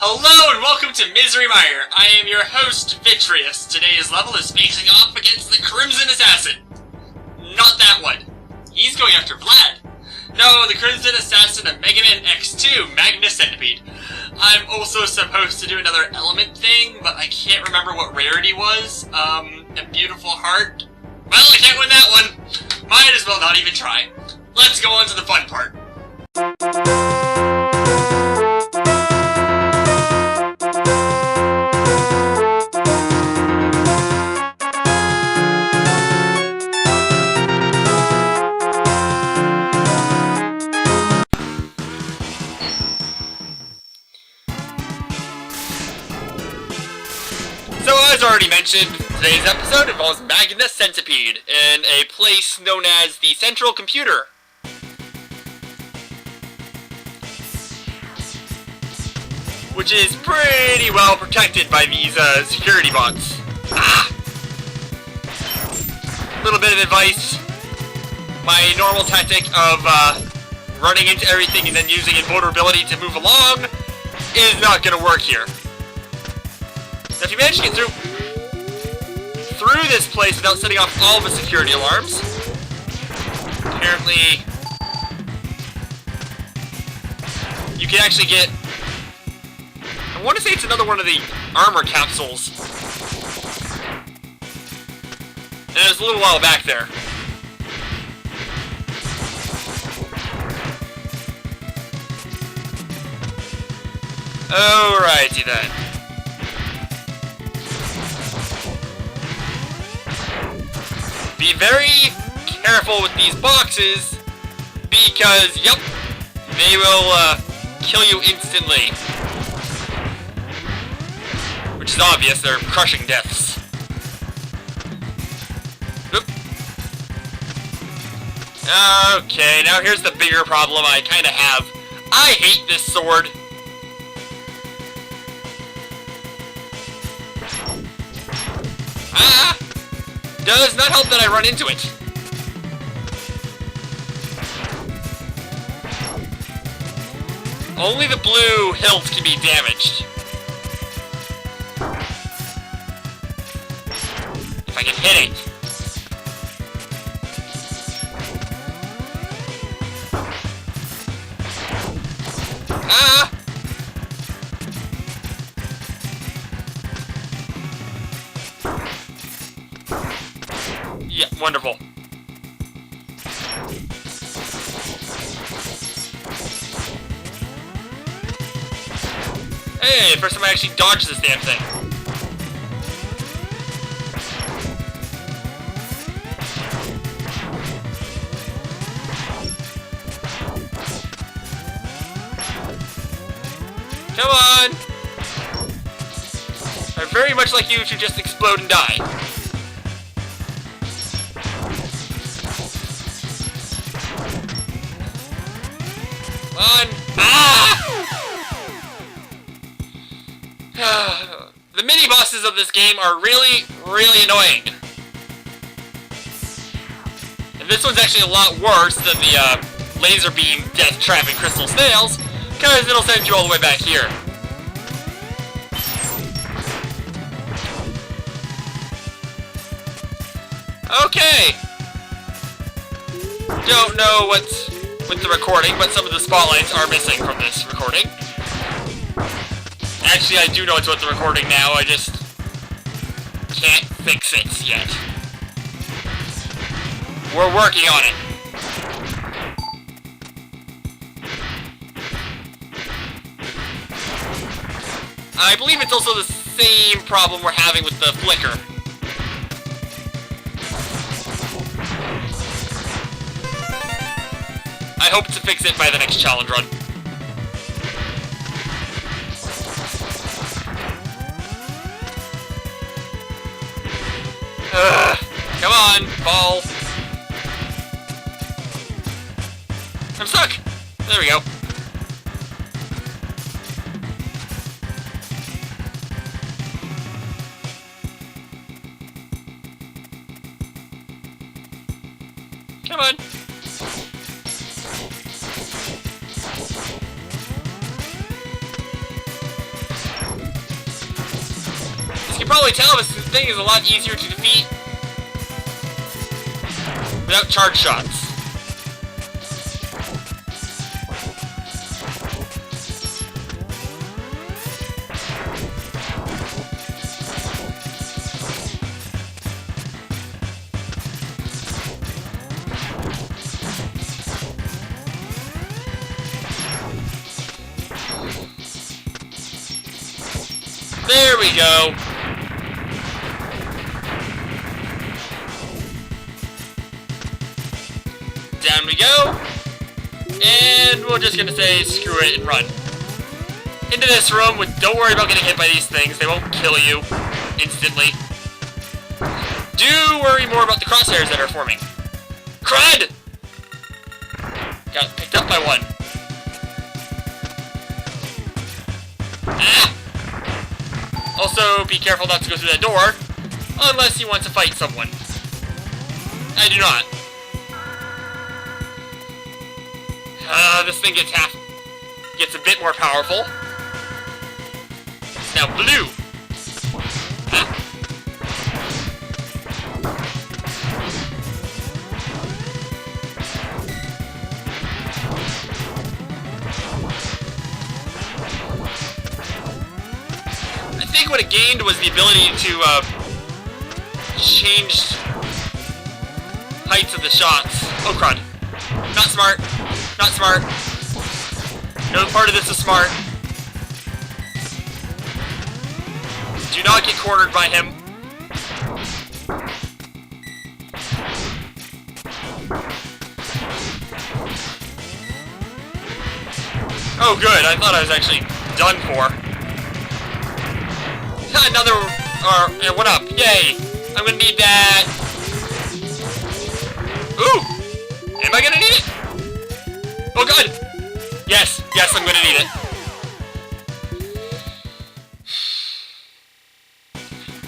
Hello and welcome to Misery Mire. I am your host, Vitreous. Today's level is facing off against the Crimson Assassin. Not that one. He's going after Vlad. No, the Crimson Assassin of Mega Man X2, Magna Centipede. I'm also supposed to do another element thing, but I can't remember what rarity was. A beautiful heart. Well, I can't win that one. Might as well not even try. Let's go on to the fun part. So, as already mentioned, today's episode involves Magna Centipede in a place known as the Central Computer. Which is pretty well protected by these security bots. Little bit of advice. My normal tactic of running into everything and then using invulnerability to move along is not going to work here. Now, if you manage to get through this place without setting off all the security alarms, apparently you can actually get, I want to say it's another one of the armor capsules. And it was a little while back there. Alrighty then. Be very careful with these boxes, because, yep, they will kill you instantly. Which is obvious, they're crushing deaths. Oop. Okay, now here's the bigger problem I kinda have. I hate this sword. Does not help that I run into it. Only the blue hilt can be damaged. If I can hit it. Yeah, wonderful. Hey, first time I actually dodged this damn thing. Come on! I'd very much like you to just explode and die. On. The mini-bosses of this game are really, really annoying. And this one's actually a lot worse than the laser beam death trap and crystal snails, because it'll send you all the way back here. Okay. Don't know what's with the recording, but some of the spotlights are missing from this recording. Actually, I do know it's with the recording now, I just can't fix it yet. We're working on it. I believe it's also the same problem we're having with the flicker. I hope to fix it by the next challenge run. Come on, ball. I'm stuck. There we go. Come on. probably tell, this thing is a lot easier to defeat without charge shots. There we go. Down we go. And we're just gonna say screw it and run. Into this room with, don't worry about getting hit by these things. They won't kill you instantly. Do worry more about the crosshairs that are forming. Crud! Got picked up by one. Ah! Also, be careful not to go through that door, unless you want to fight someone. I do not. This thing gets a bit more powerful. Now blue. Ah. I think what it gained was the ability to change heights of the shots. Oh crud. Not smart. Not smart. No part of this is smart. Do not get cornered by him. Oh good, I thought I was actually done for. Another, one up, yay! I'm gonna need that. Ooh! Am I gonna need it? Oh god! Yes, yes, I'm gonna need it.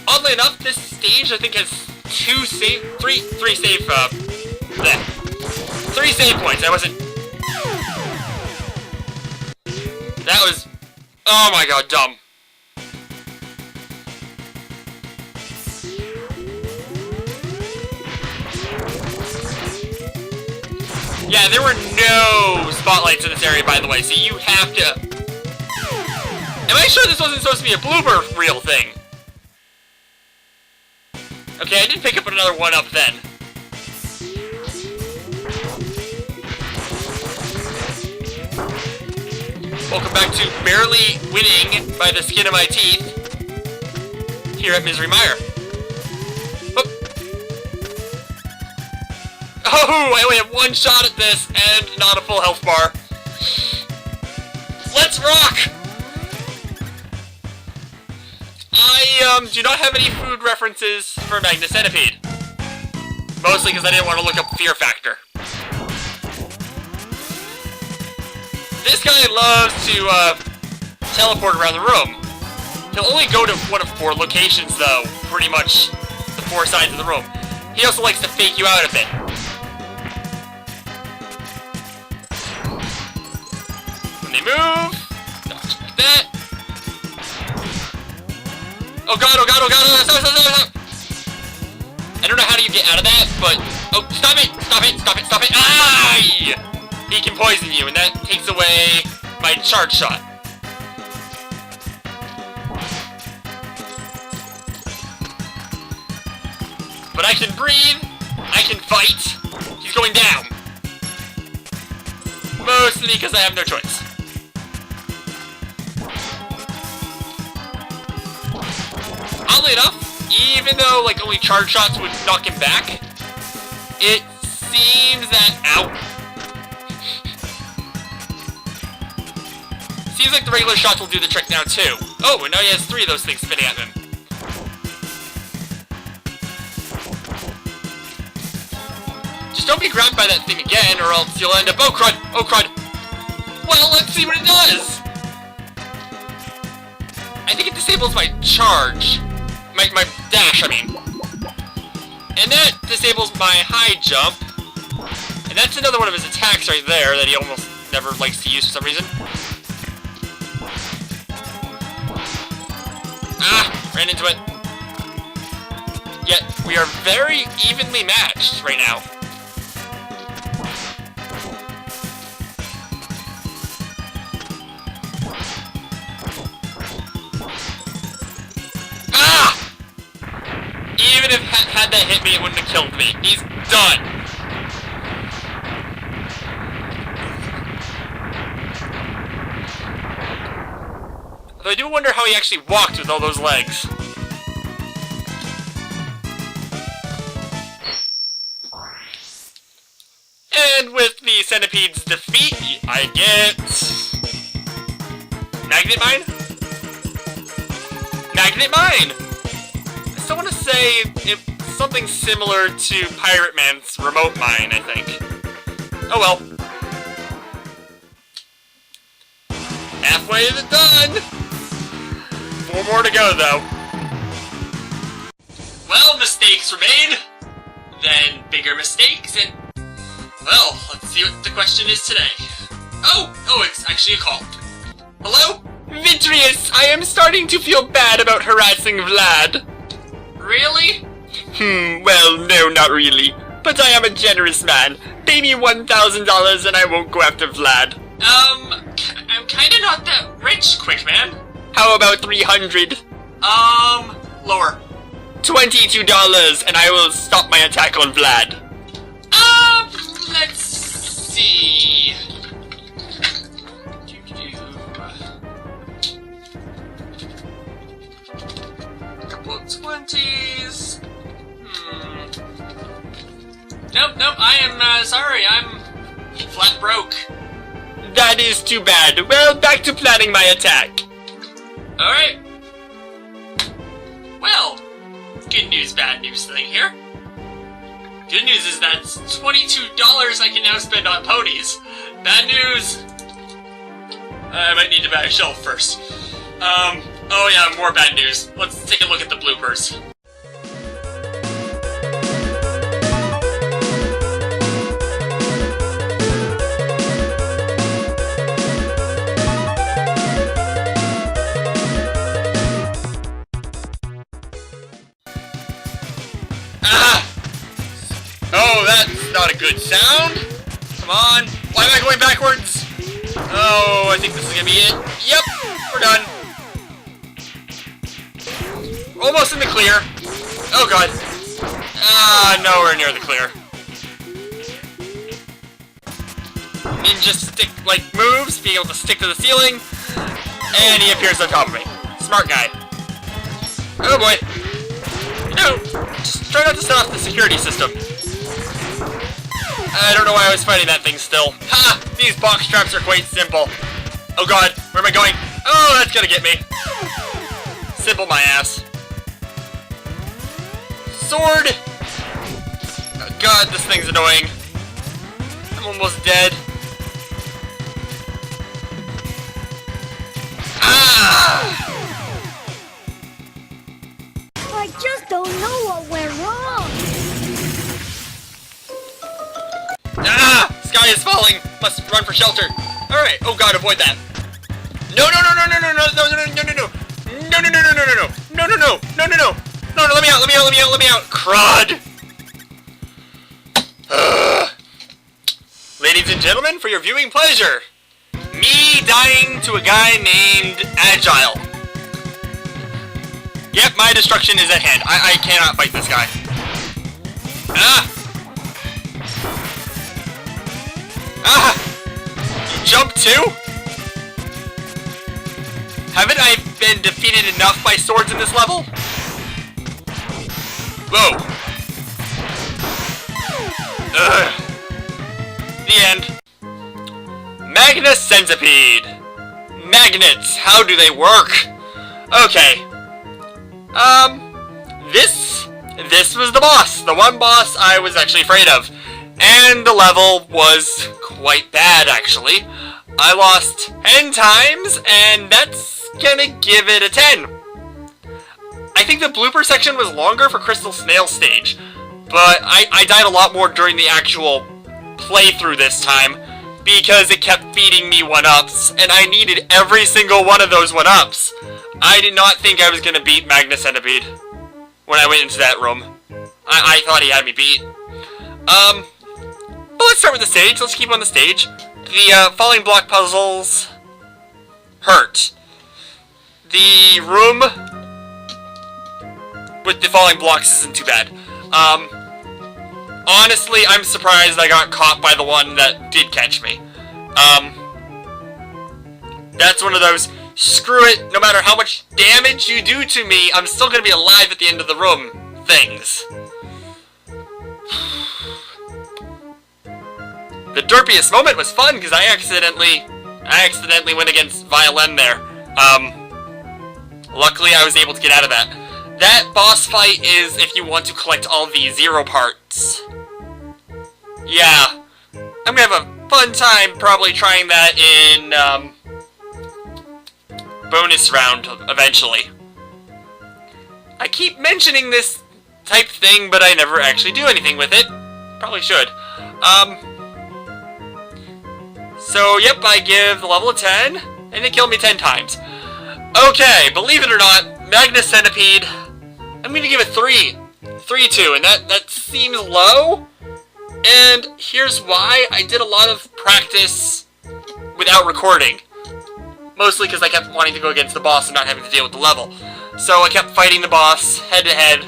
Oddly enough, this stage I think has three save points. I wasn't. That was, oh my god, dumb. Yeah, there were no spotlights in this area, by the way, so you have to... Am I sure this wasn't supposed to be a blooper reel thing? Okay, I did pick up another one up then. Welcome back to barely winning by the skin of my teeth here at Misery Mire. Oh, I only have one shot at this, and not a full health bar. Let's rock! I, do not have any food references for Magna Centipede. Mostly because I didn't want to look up Fear Factor. This guy loves to, teleport around the room. He'll only go to one of 4 locations, though, pretty much the 4 sides of the room. He also likes to fake you out a bit. They move. Dodge like that. Oh god, oh god, oh god, stop, stop, stop, stop. I don't know how do you get out of that, but... Oh, stop it! Stop it! Stop it! Stop it! Aye! He can poison you, and that takes away my charge shot. But I can breathe. I can fight. He's going down. Mostly because I have no choice. Oddly enough, even though like only charge shots would knock him back, it seems that seems like the regular shots will do the trick now too. Oh, and now he has 3 of those things spinning at him. Just don't be grabbed by that thing again, or else you'll end up. Oh crud! Oh crud! Well, let's see what it does. I think it disables my charge. My dash, I mean. And that disables my high jump. And that's another one of his attacks right there that he almost never likes to use for some reason. Ah! Ran into it. Yet, we are very evenly matched right now. Ah! Even if had that hit me, it wouldn't have killed me. He's done. Though I do wonder how he actually walked with all those legs. And with the Centipede's defeat, I get... Magnet Mine? Magnet Mine! I still want to say it's something similar to Pirate Man's Remote Mine, I think. Oh well. Halfway to the done! 4 more to go, though. Well, mistakes were made. Then bigger mistakes, and... Well, let's see what the question is today. Oh, it's actually a call. Hello? Vitreous, I am starting to feel bad about harassing Vlad. Really? Well, no, not really. But I am a generous man. Pay me $1,000 and I won't go after Vlad. I'm kinda not that rich, quick man. How about 300? Lower. $22 and I will stop my attack on Vlad. Let's see. Couple of 20s. Nope, I am, sorry, I'm flat broke. That is too bad. Well, back to planning my attack. Alright. Well, good news, bad news thing here. Good news is that's $22 I can now spend on ponies. Bad news, I might need to buy a shelf first. Oh yeah, more bad news. Let's take a look at the bloopers. Oh, that's not a good sound. Come on. Why am I going backwards? Oh, I think this is gonna be it. Yep, we're done. Almost in the clear. Oh god. Nowhere near the clear. Ninja stick-like moves, being able to stick to the ceiling, and he appears on top of me. Smart guy. Oh boy. You know, just try not to set off the security system. I don't know why I was fighting that thing still. Ha! These box traps are quite simple. Oh god, where am I going? Oh, that's gonna get me. Simple my ass. Sword! Oh god, this thing's annoying. I'm almost dead. Ah! I just don't know what went wrong. Ah! Sky is falling! Must run for shelter. Alright, oh god, avoid that. No, no, no, no, no, no, no, no, no, no, no, no. No, no, no, no, no, no, no. No, no, no, no, no, no. No, no, let me out, let me out, let me out, let me out. Crud! Ladies and gentlemen, for your viewing pleasure, me dying to a guy named Agile. Yep, my destruction is at hand. I cannot fight this guy. Ah! Ah! You jump too? Haven't I been defeated enough by swords in this level? Whoa. Ugh. The end. Magna Centipede. Magnets, how do they work? Okay. This was the boss. The one boss I was actually afraid of. And the level was quite bad, actually. I lost 10 times, and that's gonna give it a 10. I think the blooper section was longer for Crystal Snail stage, but I died a lot more during the actual playthrough this time, because it kept feeding me 1-ups, and I needed every single one of those 1-ups. I did not think I was gonna beat Magna Centipede when I went into that room. I thought he had me beat. But let's start with the stage. Let's keep on the stage. The falling block puzzles hurt. The room with the falling blocks isn't too bad. Honestly, I'm surprised I got caught by the one that did catch me. That's one of those, screw it, no matter how much damage you do to me, I'm still gonna be alive at the end of the room things. The derpiest moment was fun, because I accidentally went against Violin there. Luckily I was able to get out of that. That boss fight is if you want to collect all the 0 parts. Yeah. I'm gonna have a fun time probably trying that in, bonus round eventually. I keep mentioning this type thing, but I never actually do anything with it. Probably should. So, yep, I give the level a 10, and it killed me 10 times. Okay, believe it or not, Magna Centipede, I'm gonna give it 3. 3-2, and that seems low. And here's why. I did a lot of practice without recording. Mostly because I kept wanting to go against the boss and not having to deal with the level. So I kept fighting the boss, head-to-head,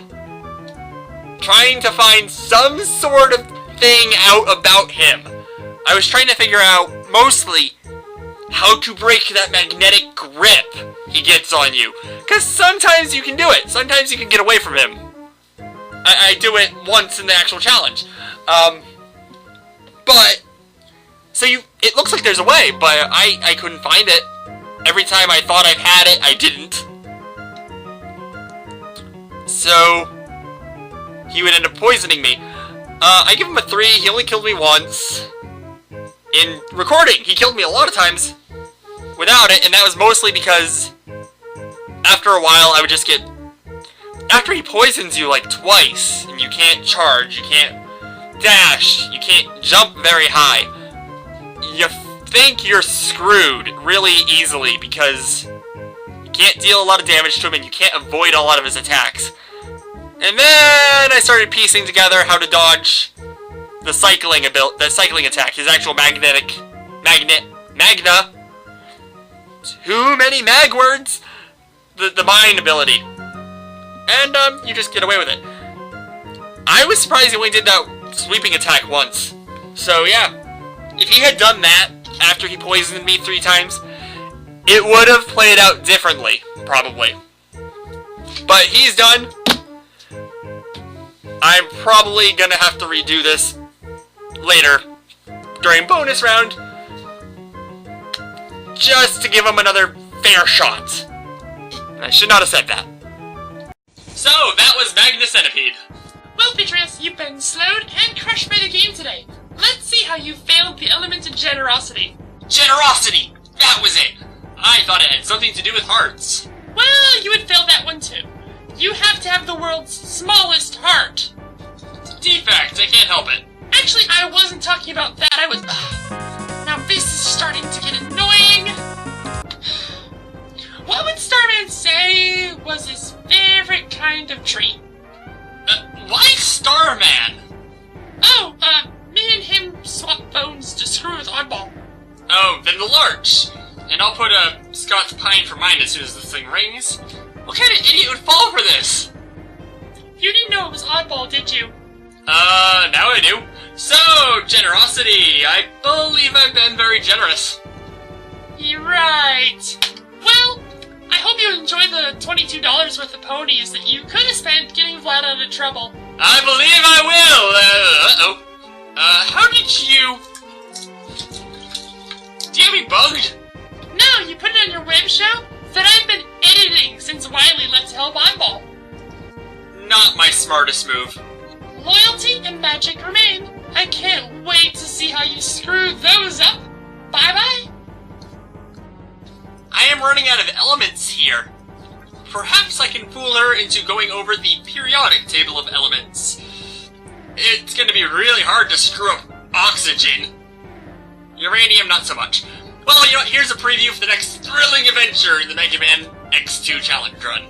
trying to find some sort of thing out about him. I was trying to figure out, mostly, how to break that magnetic grip he gets on you. Because sometimes you can do it. Sometimes you can get away from him. I do it once in the actual challenge. But, so it looks like there's a way, but I couldn't find it. Every time I thought I had it, I didn't. So, he would end up poisoning me. I give him a 3, he only killed me once. In recording, he killed me a lot of times without it, and that was mostly because after a while I would just get... After he poisons you like twice, and you can't charge, you can't dash, you can't jump very high, you think you're screwed really easily because you can't deal a lot of damage to him and you can't avoid a lot of his attacks. And then I started piecing together how to dodge the cycling attack, his actual Magna. Too many mag words. The mine ability. And you just get away with it. I was surprised he only did that sweeping attack once. So yeah, if he had done that after he poisoned me 3 times, it would have played out differently, probably. But he's done. I'm probably gonna have to redo this later, during bonus round, just to give him another fair shot. I should not have said that. So, that was Magna Centipede. Well, Vitreous, you've been slowed and crushed by the game today. Let's see how you failed the element of generosity. Generosity! That was it! I thought it had something to do with hearts. Well, you would fail that one too. You have to have the world's smallest heart. Defect, I can't help it. Actually, I wasn't talking about that, I was... Now this is starting to get annoying. What would Starman say was his favorite kind of treat? Why Starman? Oh, me and him swap phones to screw with Oddball. Oh, then the Larch. And I'll put a Scotch Pine for mine as soon as this thing rings. What kind of idiot would fall for this? You didn't know it was Oddball, did you? Now I do. So, generosity. I believe I've been very generous. You're right. Well, I hope you enjoy the $22 worth of ponies that you could have spent getting Vlad out of trouble. I believe I will. How did you... Do you have me bugged? No, you put it on your web show that I've been editing since Wiley left to help Oddball. Not my smartest move. Loyalty and magic remain. I can't wait to see how you screw those up. Bye-bye. I am running out of elements here. Perhaps I can fool her into going over the periodic table of elements. It's going to be really hard to screw up oxygen. Uranium, not so much. Well, you know what, here's a preview for the next thrilling adventure in the Mega Man X2 Challenge Run.